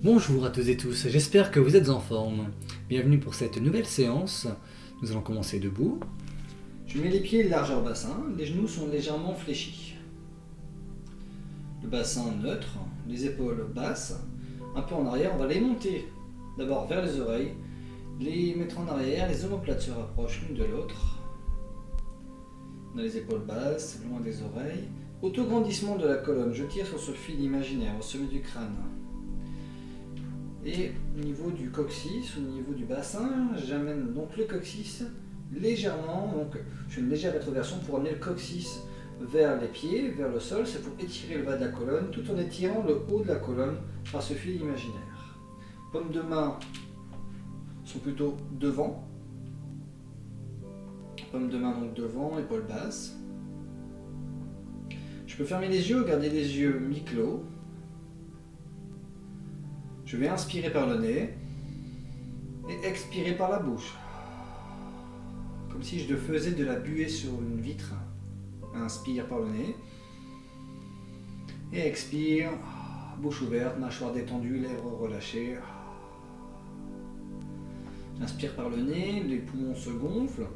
Bonjour à tous et tous, j'espère que vous êtes en forme. Bienvenue pour cette nouvelle séance. Nous allons commencer debout. Je mets les pieds largeur bassin, les genoux sont légèrement fléchis. Le bassin neutre, les épaules basses, un peu en arrière, on va les monter d'abord vers les oreilles, les mettre en arrière, les omoplates se rapprochent l'une de l'autre. On a les épaules basses, loin des oreilles. Autograndissement de la colonne, je tire sur ce fil imaginaire au sommet du crâne. Et au niveau du coccyx, au niveau du bassin, j'amène donc le coccyx légèrement, donc je fais une légère rétroversion pour amener le coccyx vers les pieds, vers le sol, c'est pour étirer le bas de la colonne, tout en étirant le haut de la colonne par ce fil imaginaire. Paumes de main sont plutôt devant, paumes de main donc devant, épaules basses. Je peux fermer les yeux, garder les yeux mi-clos. Je vais inspirer par le nez et expirer par la bouche. Comme si je faisais de la buée sur une vitre. Inspire par le nez. Et expire, bouche ouverte, mâchoire détendue, lèvres relâchées. J'inspire par le nez, les poumons se gonflent,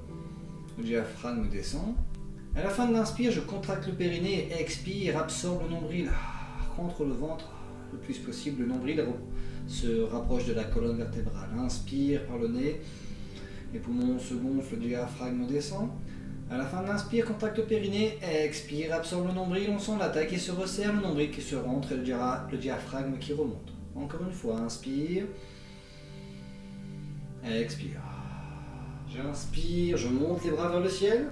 le diaphragme descend. À la fin de l'inspire, je contracte le périnée et expire, absorbe le nombril, rentre le ventre le plus possible, le nombril se rapproche de la colonne vertébrale. Inspire par le nez, les poumons se gonflent, le diaphragme descend. À la fin de l'inspire, contracte le périnée, expire, absorbe le nombril, on sent la taille qui se resserre, le nombril qui se rentre et le diaphragme qui remonte. Encore une fois, inspire, expire. J'inspire, je monte les bras vers le ciel,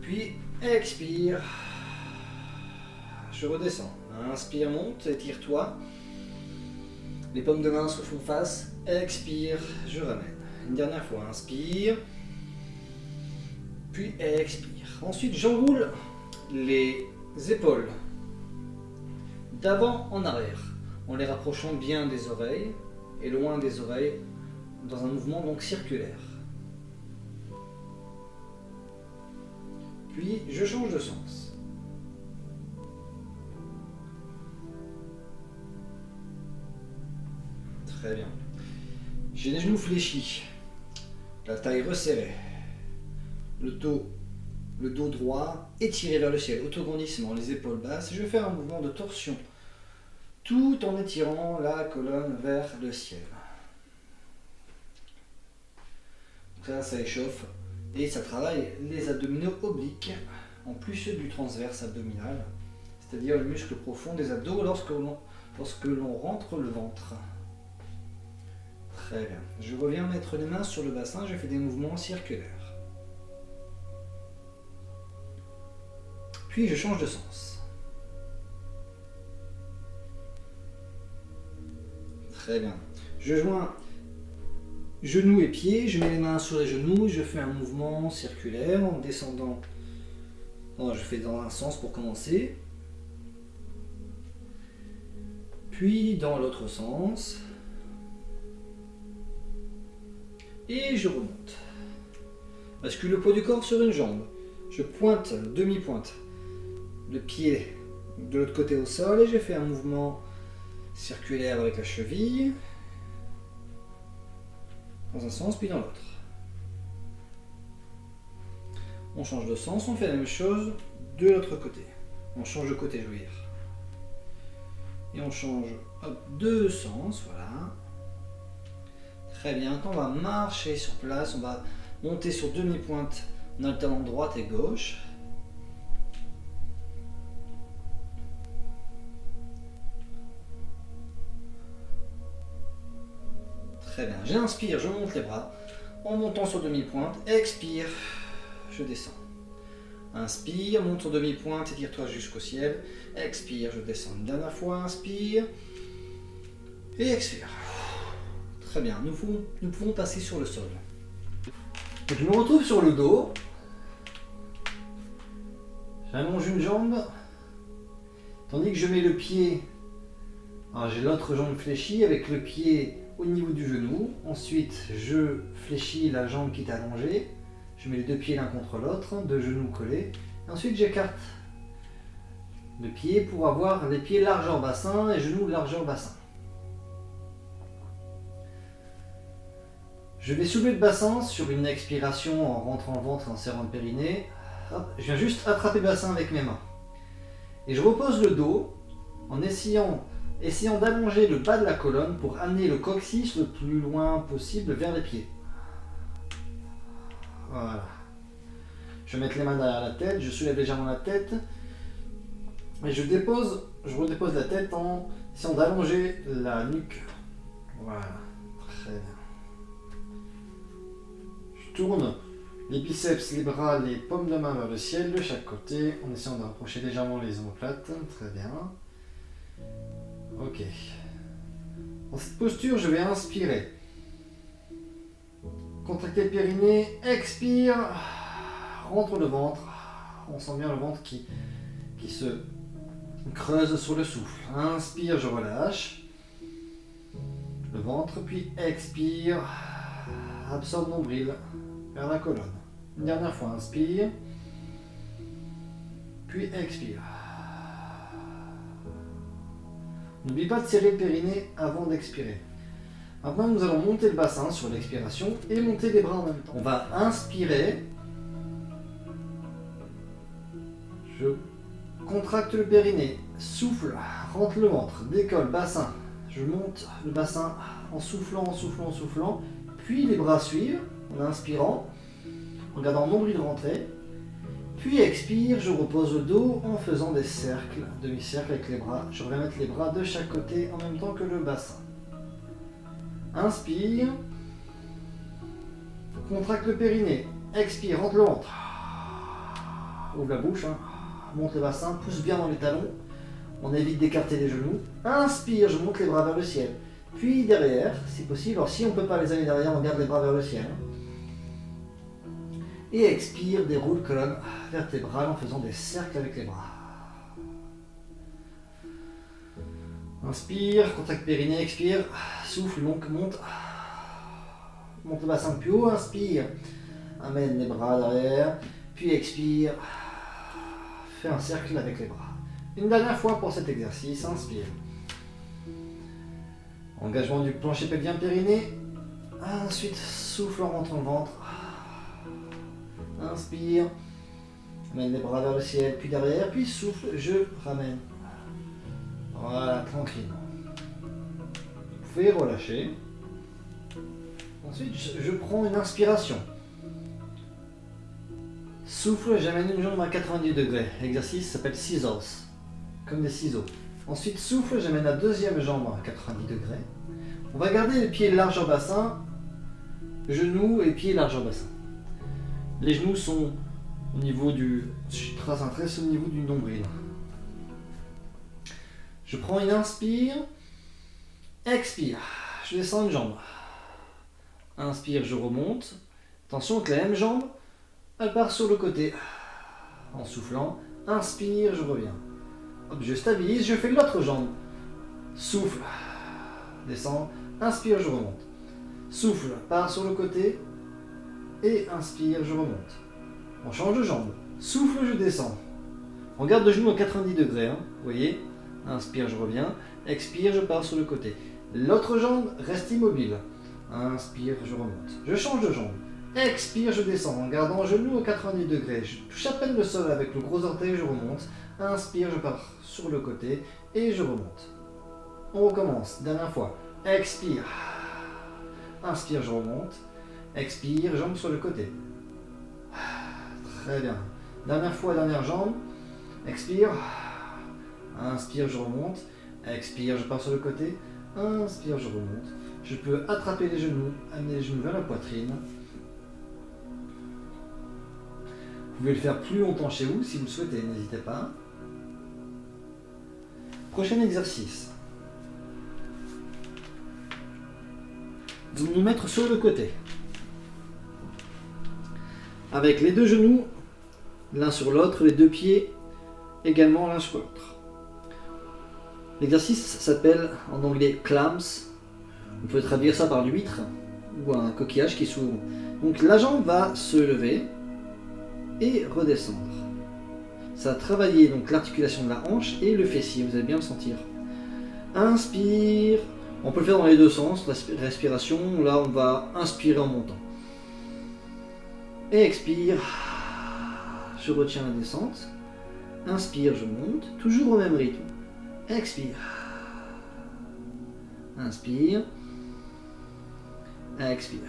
puis expire, je redescends. Inspire, monte, étire-toi. Les paumes de main se font face. Expire, je ramène. Une dernière fois, inspire. Puis expire. Ensuite, j'enroule les épaules d'avant en arrière, en les rapprochant bien des oreilles et loin des oreilles, dans un mouvement donc circulaire. Puis, je change de sens. Très bien. J'ai les genoux fléchis, la taille resserrée, le dos droit étiré vers le ciel, autograndissement, les épaules basses. Je vais faire un mouvement de torsion, tout en étirant la colonne vers le ciel. Donc ça échauffe et ça travaille les abdominaux obliques, en plus du transverse abdominal, c'est-à-dire le muscle profond des abdos lorsque l'on rentre le ventre. Très bien. Je reviens mettre les mains sur le bassin, je fais des mouvements circulaires. Puis je change de sens. Très bien. Je joins genoux et pieds, je mets les mains sur les genoux, je fais un mouvement circulaire en descendant. Je fais dans un sens pour commencer. Puis dans l'autre sens. Et je remonte. Bascule le poids du corps sur une jambe. Je pointe, demi-pointe, le pied de l'autre côté au sol et je fais un mouvement circulaire avec la cheville. Dans un sens puis dans l'autre. On change de sens, on fait la même chose de l'autre côté. On change de côté, je veux dire. Et on change de sens, voilà. Très bien, quand on va marcher sur place, on va monter sur demi-pointe en alternant droite et gauche. Très bien, j'inspire, je monte les bras en montant sur demi-pointe, expire, je descends. Inspire, monte sur demi-pointe, étire-toi jusqu'au ciel, expire, je descends. Une dernière fois, inspire et expire. Très bien, nous pouvons passer sur le sol. Donc, je me retrouve sur le dos. J'allonge une jambe, tandis que je mets le pied. Alors j'ai l'autre jambe fléchie avec le pied au niveau du genou. Ensuite, je fléchis la jambe qui est allongée. Je mets les deux pieds l'un contre l'autre, deux genoux collés. Et ensuite, j'écarte le pied pour avoir les pieds largeur bassin et genoux largeur bassin. Je vais soulever le bassin sur une expiration en rentrant le ventre et en serrant le périnée. Hop, je viens juste attraper le bassin avec mes mains. Et je repose le dos en essayant d'allonger le bas de la colonne pour amener le coccyx le plus loin possible vers les pieds. Voilà. Je vais mettre les mains derrière la tête, je soulève légèrement la tête et je redépose la tête en essayant d'allonger la nuque. Voilà, très bien. Je tourne les biceps, les bras, les paumes de main vers le ciel de chaque côté en essayant de rapprocher légèrement les omoplates. Très bien. Ok. Dans cette posture, je vais inspirer. Contracter le périnée, expire, rentre le ventre. On sent bien le ventre qui se creuse sur le souffle. Inspire, je relâche le ventre, puis expire, absorbe nombril vers la colonne. Une dernière fois, inspire, puis expire. N'oublie pas de serrer le périnée avant d'expirer. Maintenant, nous allons monter le bassin sur l'expiration et monter les bras en même temps. On va inspirer. Je contracte le périnée, souffle, rentre le ventre, décolle, bassin. Je monte le bassin en soufflant, puis les bras suivent en inspirant, en gardant le nombril rentré, puis expire, je repose le dos en faisant des cercles, demi-cercles avec les bras. Je vais mettre les bras de chaque côté en même temps que le bassin. Inspire, contracte le périnée, expire, rentre le ventre, ouvre la bouche, monte le bassin, pousse bien dans les talons, on évite d'écarter les genoux. Inspire, je monte les bras vers le ciel, puis derrière, si possible. Alors si on ne peut pas les aller derrière, on garde les bras vers le ciel. Et expire, déroule colonne vertébrale en faisant des cercles avec les bras. Inspire, contracte périnée, expire, souffle, monte le bassin plus haut, inspire, amène les bras derrière, puis expire, fais un cercle avec les bras. Une dernière fois pour cet exercice, inspire. Engagement du plancher pelvien périnée, ensuite souffle en rentrant le ventre. Inspire, amène les bras vers le ciel, puis derrière, puis souffle, je ramène. Voilà, tranquillement. Vous pouvez relâcher. Ensuite, je prends une inspiration. Souffle, j'amène une jambe à 90 degrés. L'exercice s'appelle scissors, comme des ciseaux. Ensuite, souffle, j'amène la deuxième jambe à 90 degrés. On va garder les pieds largeur bassin, genoux et pieds largeur bassin. Les genoux sont au niveau du... Je trace un trait au niveau du nombril. Je prends une inspire, expire, je descends une jambe. Inspire, je remonte. Attention que la même jambe, elle part sur le côté. En soufflant, inspire, je reviens. Hop, je stabilise, je fais l'autre jambe. Souffle, descends, inspire, je remonte. Souffle, part sur le côté. Et inspire, je remonte. On change de jambe. Souffle, je descends. On garde le genou à 90 degrés, vous voyez. Inspire, je reviens. Expire, je pars sur le côté. L'autre jambe reste immobile. Inspire, je remonte. Je change de jambe. Expire, je descends en gardant le genou à 90 degrés. Je touche à peine le sol avec le gros orteil, je remonte. Inspire, je pars sur le côté et je remonte. On recommence. Dernière fois. Expire. Inspire, je remonte. Expire, jambe sur le côté. Très bien. Dernière fois, dernière jambe. Expire. Inspire, je remonte. Expire, je pars sur le côté. Inspire, je remonte. Je peux attraper les genoux, amener les genoux vers la poitrine. Vous pouvez le faire plus longtemps chez vous si vous le souhaitez, n'hésitez pas. Prochain exercice. Nous allons nous mettre sur le côté. Avec les deux genoux, l'un sur l'autre, les deux pieds également l'un sur l'autre. L'exercice s'appelle en anglais clams. On peut traduire ça par l'huître ou un coquillage qui s'ouvre. Donc la jambe va se lever et redescendre. Ça va travailler donc l'articulation de la hanche et le fessier, vous allez bien le sentir. Inspire, On peut le faire dans les deux sens, respiration. Là, on va inspirer en montant. Et expire. Je retiens la descente. Inspire, je monte. Toujours au même rythme. Expire. Inspire. Expire.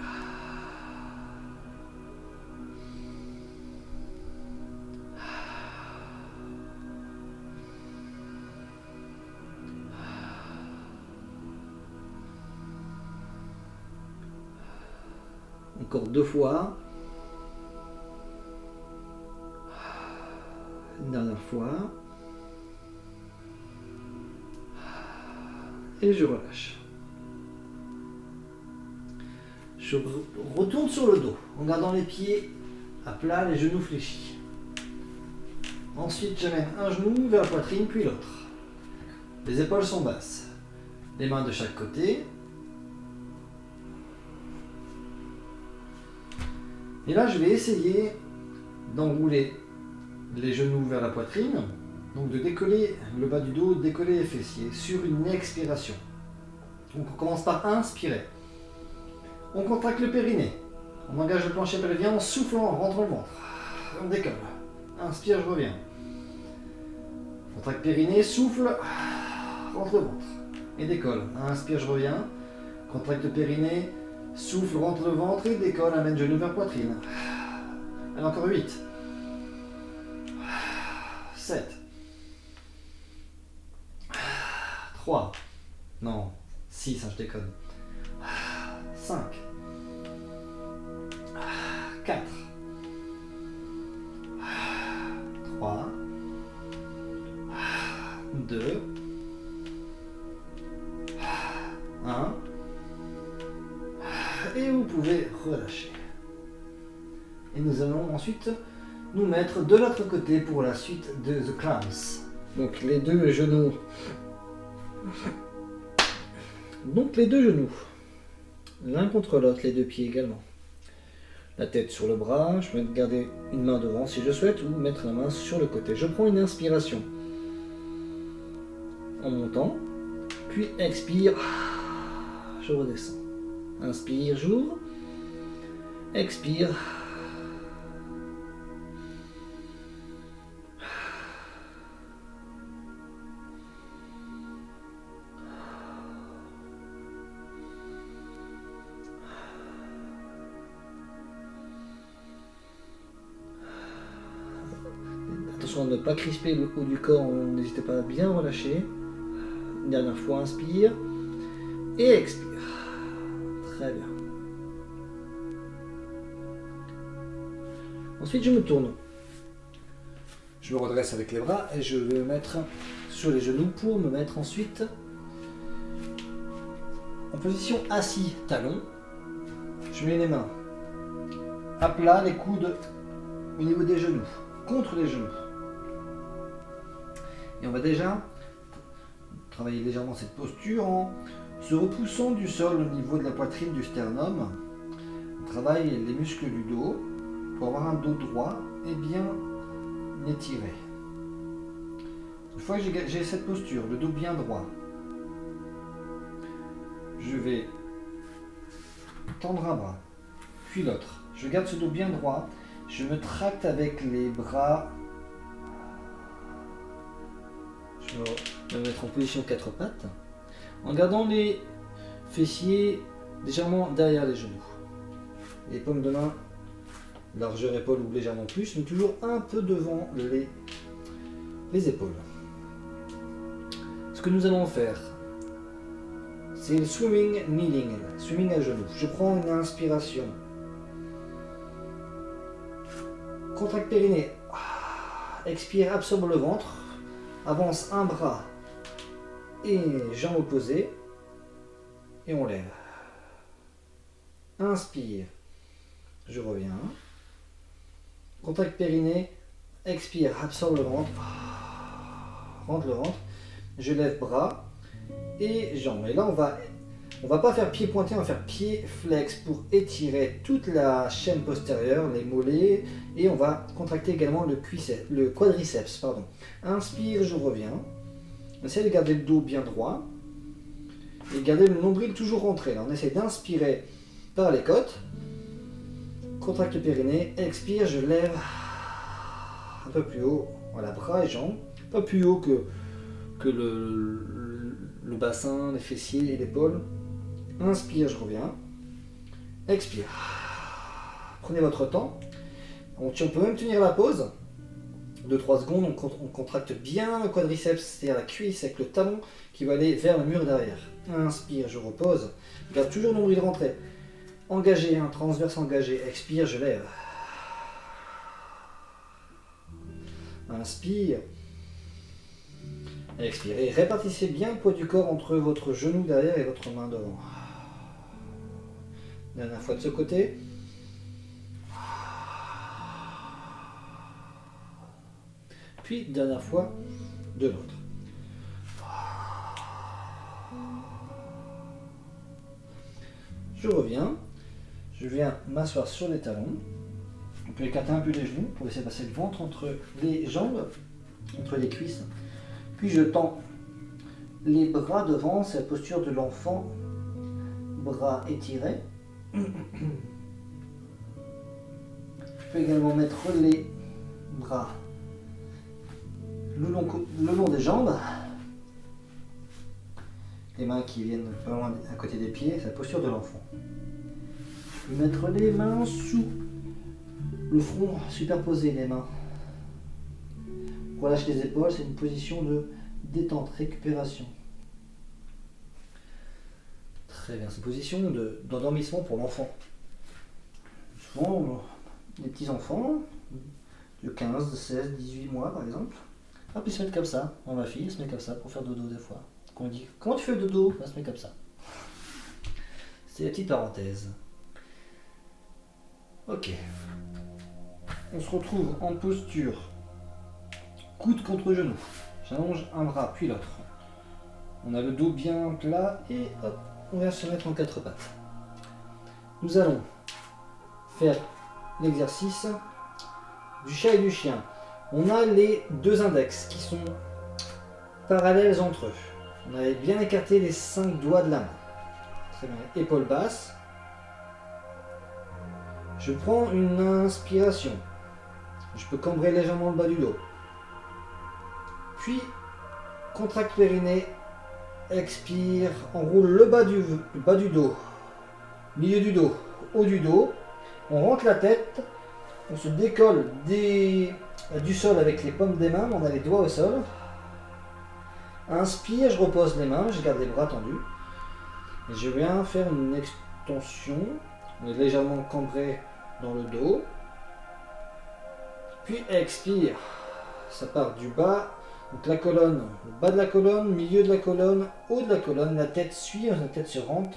Encore 2 fois. Une dernière fois. Et je relâche. Je retourne sur le dos en gardant les pieds à plat, les genoux fléchis. Ensuite, j'amène un genou vers la poitrine, puis l'autre. Les épaules sont basses. Les mains de chaque côté. Et là, je vais essayer d'enrouler les genoux vers la poitrine, donc de décoller le bas du dos, décoller les fessiers sur une expiration. Donc on commence par inspirer. On contracte le périnée. On engage le plancher pelvien en soufflant, on rentre le ventre. On décolle. Inspire, je reviens. Contracte périnée, souffle, rentre le ventre. Et décolle. Inspire, je reviens. Contracte périnée, souffle, rentre le ventre et décolle, amène genou vers poitrine. Allez, encore 8. 7. 3. Non, 6, hein, je déconne. 5. 4. 3. 2. 1. Et vous pouvez relâcher. Et nous allons ensuite nous mettre de l'autre côté pour la suite de The Clowns. Donc les deux genoux. L'un contre l'autre, les deux pieds également. La tête sur le bras, je peux garder une main devant si je souhaite ou mettre la main sur le côté. Je prends une inspiration en montant, puis expire, je redescends. Inspire, j'ouvre, expire. Attention à ne pas crisper le haut du corps, n'hésitez pas à bien relâcher. Une dernière fois, inspire et expire. Très bien. Ensuite, je me tourne. Je me redresse avec les bras et je vais me mettre sur les genoux pour me mettre ensuite en position assis, talon. Je mets les mains à plat, les coudes au niveau des genoux, contre les genoux. Et on va déjà travailler légèrement cette posture en se repoussant du sol au niveau de la poitrine du sternum. On travaille les muscles du dos pour avoir un dos droit et bien étiré. Une fois que j'ai cette posture, le dos bien droit, je vais tendre un bras, puis l'autre. Je garde ce dos bien droit, je me tracte avec les bras. Je vais me mettre en position 4 pattes, en gardant les fessiers légèrement derrière les genoux. Les paumes de main, largeur épaule ou légèrement plus, mais toujours un peu devant les épaules. Ce que nous allons faire, c'est le swimming kneeling, swimming à genoux. Je prends une inspiration. Contracte périnée. Expire, absorbe le ventre. Avance un bras et jambe opposée. Et on lève. Inspire. Je reviens. Contracte périnée. Expire, absorbe le ventre. Rentre le ventre. Je lève bras et jambes. Et là, on va pas faire pied pointé, on va faire pied flex pour étirer toute la chaîne postérieure, les mollets, et on va contracter également le quadriceps. Pardon. Inspire, je reviens. Essayez de garder le dos bien droit. Et gardez le nombril toujours rentré. Là, on essaie d'inspirer par les côtes. Contracte le périnée. Expire, je lève un peu plus haut. Voilà, bras et jambes. Pas plus haut que le bassin, les fessiers et l'épaule. Inspire, je reviens. Expire. Prenez votre temps. On peut même tenir la pause. 2-3 secondes, on contracte bien le quadriceps, c'est-à-dire la cuisse avec le talon qui va aller vers le mur derrière. Inspire, je repose. Garde toujours le nombril rentré. Engagé, un transverse engagé. Expire, je lève. Inspire. Expirez. Répartissez bien le poids du corps entre votre genou derrière et votre main devant. Dernière fois de ce côté. Puis dernière fois de l'autre. Je reviens. Je viens m'asseoir sur les talons. On peut écarter un peu les genoux pour laisser passer le ventre entre les jambes, entre les cuisses. Puis je tends les bras devant, c'est la posture de l'enfant. Bras étirés. Je peux également mettre les bras le long des jambes. Les mains qui viennent vraiment à côté des pieds, c'est la posture de l'enfant. Je peux mettre les mains sous le front, superposer les mains. Relâche les épaules, c'est une position de détente, récupération. Très bien, c'est une position d'endormissement pour l'enfant. Souvent, les petits enfants de 15, de 16, 18 mois par exemple, hop, ils se mettent comme ça. Ma fille se met comme ça pour faire dodo des fois. Quand on dit comment tu fais le dodo, elle se met comme ça. C'est la petite parenthèse. Ok. On se retrouve en posture coude contre genou. J'allonge un bras puis l'autre. On a le dos bien plat et hop, on vient se mettre en quatre pattes. Nous allons faire l'exercice du chat et du chien. On a les deux index qui sont parallèles entre eux. On avait bien écarté les 5 doigts de la main. Très bien. Épaule basse. Je prends une inspiration. Je peux cambrer légèrement le bas du dos. Puis, contracte périnée. Expire. Enroule le bas du dos. Milieu du dos. Haut du dos. On rentre la tête. On se décolle du sol avec les paumes des mains. On a les doigts au sol. Inspire, je repose les mains, je garde les bras tendus. Et je viens faire une extension. On est légèrement cambré dans le dos. Puis expire. Ça part du bas. Donc la colonne, le bas de la colonne, milieu de la colonne, haut de la colonne. La tête suit, la tête se rentre.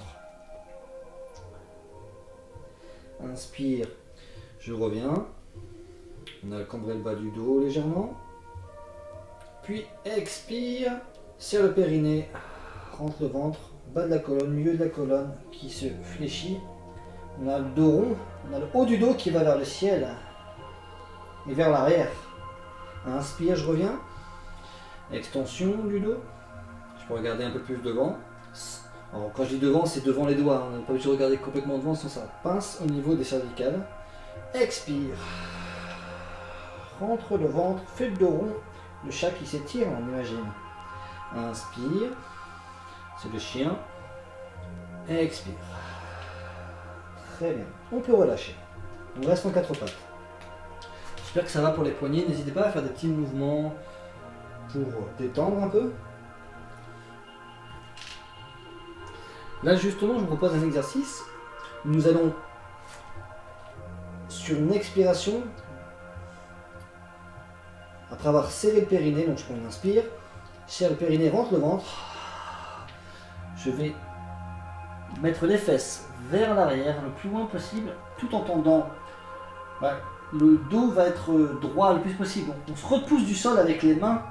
Inspire, je reviens. On a cambré le bas du dos légèrement. Puis expire. Serre le périnée, rentre le ventre, bas de la colonne, milieu de la colonne qui se fléchit. On a le dos rond, on a le haut du dos qui va vers le ciel et vers l'arrière. Inspire, je reviens. Extension du dos. Je peux regarder un peu plus devant. Alors, quand je dis devant, c'est devant les doigts. On n'a pas obligé de regarder complètement devant, sinon ça pince au niveau des cervicales. Expire. Rentre le ventre, fais le dos rond. Le chat qui s'étire, on imagine. Inspire, c'est le chien. Expire. Très bien. On peut relâcher. On reste en quatre pattes. J'espère que ça va pour les poignets. N'hésitez pas à faire des petits mouvements pour détendre un peu. Là justement, je vous propose un exercice. Nous allons, sur une expiration, après avoir serré le périnée, donc je prends une inspire, serre le périnée, rentre le ventre. Je vais mettre les fesses vers l'arrière le plus loin possible, tout en tendant. Le dos va être droit le plus possible. On se repousse du sol avec les mains.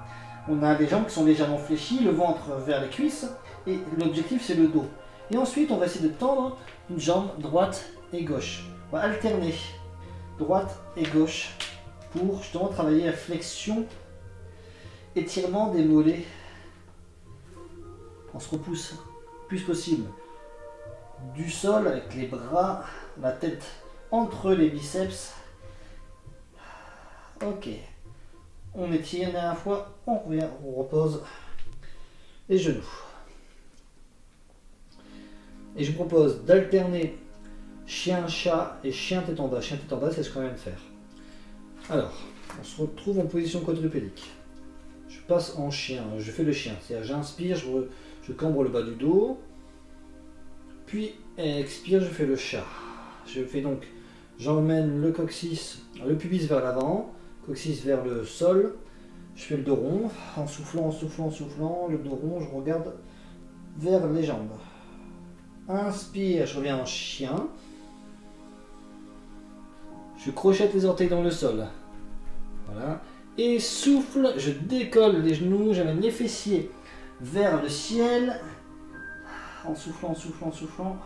On a les jambes qui sont légèrement fléchies, le ventre vers les cuisses, et l'objectif c'est le dos. Et ensuite, on va essayer de tendre une jambe droite et gauche. On va alterner droite et gauche pour justement travailler la flexion, étirement des mollets. On se repousse plus possible du sol avec les bras, la tête entre les biceps. Ok. On étire une dernière fois, on revient, on repose les genoux. Et je vous propose d'alterner chien-chat et chien-tête en bas. Chien-tête en bas, c'est ce qu'on vient de faire. Alors, on se retrouve en position quadrupédique. Je passe en chien, je fais le chien. C'est-à-dire, j'inspire, je cambre le bas du dos. Puis, expire, je fais le chat. Je fais donc, j'emmène le coccyx, le pubis vers l'avant, coccyx vers le sol. Je fais le dos rond, en soufflant, en soufflant, en soufflant. Le dos rond, je regarde vers les jambes. Inspire, je reviens en chien. Je crochette les orteils dans le sol. Voilà. Et souffle, je décolle les genoux, j'amène les fessiers vers le ciel. En soufflant, en soufflant, en soufflant.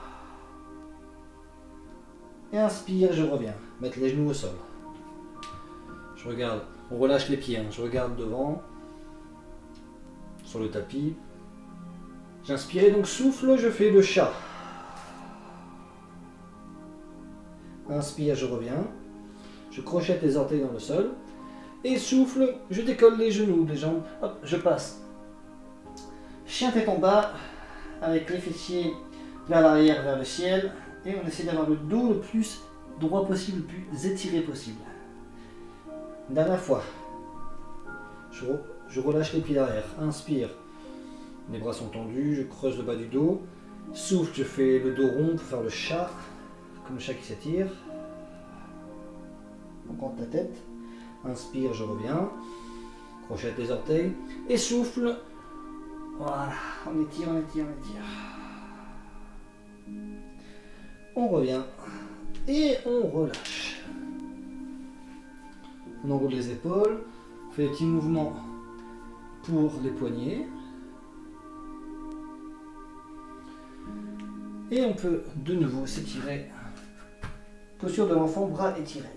Et inspire, je reviens. Mettre les genoux au sol. Je regarde, on relâche les pieds, hein. Je regarde devant, sur le tapis. J'inspire et donc souffle, je fais le chat. Inspire, je reviens. Je crochette les orteils dans le sol. Et souffle, je décolle les genoux, les jambes. Hop, je passe. Chien tête en bas, avec les fessiers vers l'arrière, vers le ciel. Et on essaie d'avoir le dos le plus droit possible, le plus étiré possible. Dernière fois. Je relâche les pieds derrière. Inspire. Les bras sont tendus, je creuse le bas du dos. Souffle, je fais le dos rond pour faire le chat. Comme le chat qui s'étire. On compte la tête. Inspire, je reviens. Crochette les orteils. Et souffle. Voilà. On étire, on étire, on étire. On revient. Et on relâche. On enroule les épaules. On fait des petits mouvements pour les poignets. Et on peut de nouveau s'étirer. Posture de l'enfant, bras étirés.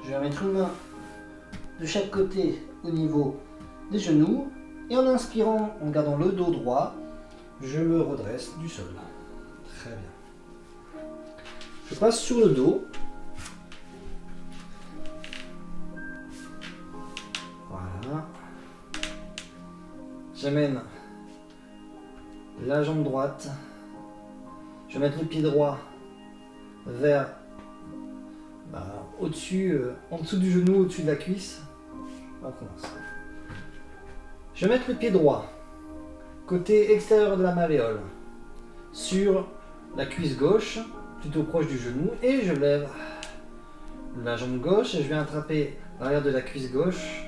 Je vais mettre une main de chaque côté au niveau des genoux. Et en inspirant, en gardant le dos droit, je me redresse du sol. Très bien. Je passe sur le dos. Voilà. J'amène la jambe droite. Je vais mettre le pied droit vers au-dessus, en dessous du genou, au-dessus de la cuisse. On commence. Je vais mettre le pied droit, côté extérieur de la malléole, sur la cuisse gauche, plutôt proche du genou, et je lève la jambe gauche et je viens attraper l'arrière de la cuisse gauche,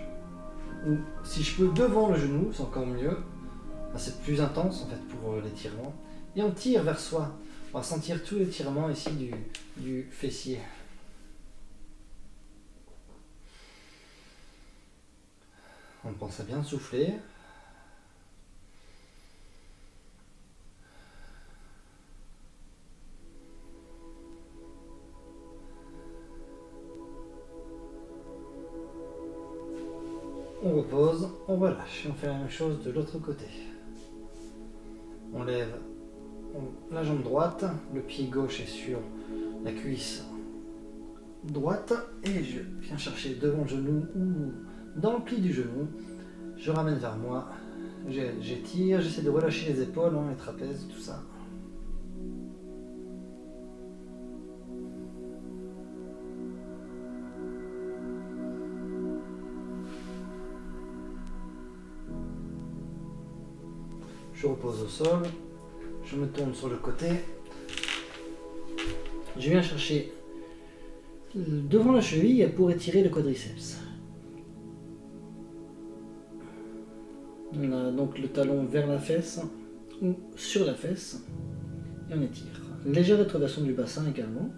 ou si je peux devant le genou, c'est encore mieux. C'est plus intense en fait pour l'étirement. Et on tire vers soi. On va sentir tout l'étirement ici du fessier. On pense à bien souffler. On repose, on relâche. On fait la même chose de l'autre côté. On lève la jambe droite, le pied gauche est sur la cuisse droite et je viens chercher devant le genou ou dans le pli du genou. Je ramène vers moi, j'étire, j'essaie de relâcher les épaules, les trapèzes, tout ça. Je repose au sol, je me tourne sur le côté, je viens chercher devant la cheville pour étirer le quadriceps. On a donc le talon vers la fesse ou sur la fesse et on étire. Légère rétroversion du bassin également.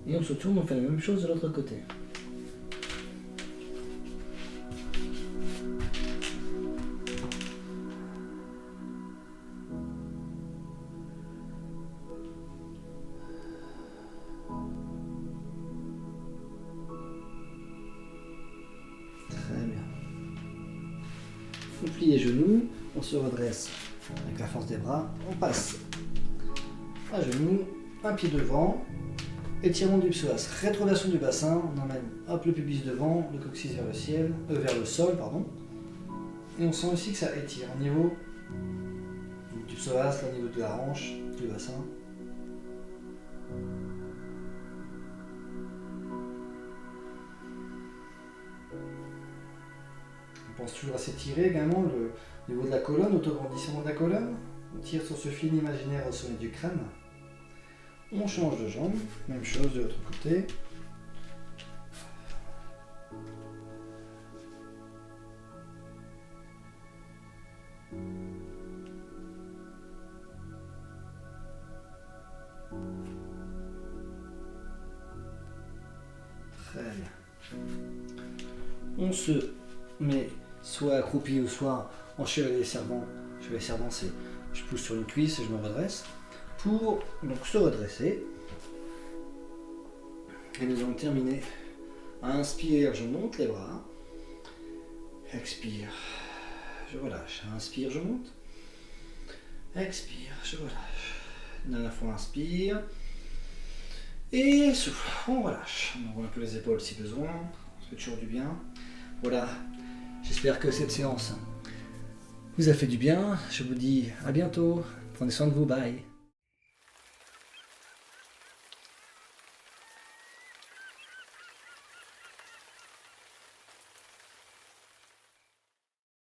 Et on se tourne, on fait la même chose de l'autre côté. plie les genoux, on se redresse avec la force des bras, on passe à genoux, un pied devant, étirement du psoas, rétroversion du bassin, on emmène hop, le pubis devant, le coccyx vers le ciel, vers le sol, pardon. Et on sent aussi que ça étire au niveau du psoas, au niveau de la hanche, du bassin. On pense toujours à s'étirer également le niveau de la colonne, autograndissement de la colonne. On tire sur ce fil imaginaire au sommet du crâne. On change de jambe, même chose de l'autre côté. Très bien. On se met soit accroupi ou soit en chevalier servant. Chevalier servant, c'est je pousse sur une cuisse et je me redresse. Pour donc se redresser. Et nous allons terminer. Inspire, je monte les bras. Expire, je relâche. Inspire, je monte. Expire, je relâche. Dernière fois, inspire. Et souffle, on relâche. On envoie un peu les épaules si besoin. Ça fait toujours du bien. Voilà, j'espère que cette séance vous a fait du bien. Je vous dis à bientôt. Prenez soin de vous, bye.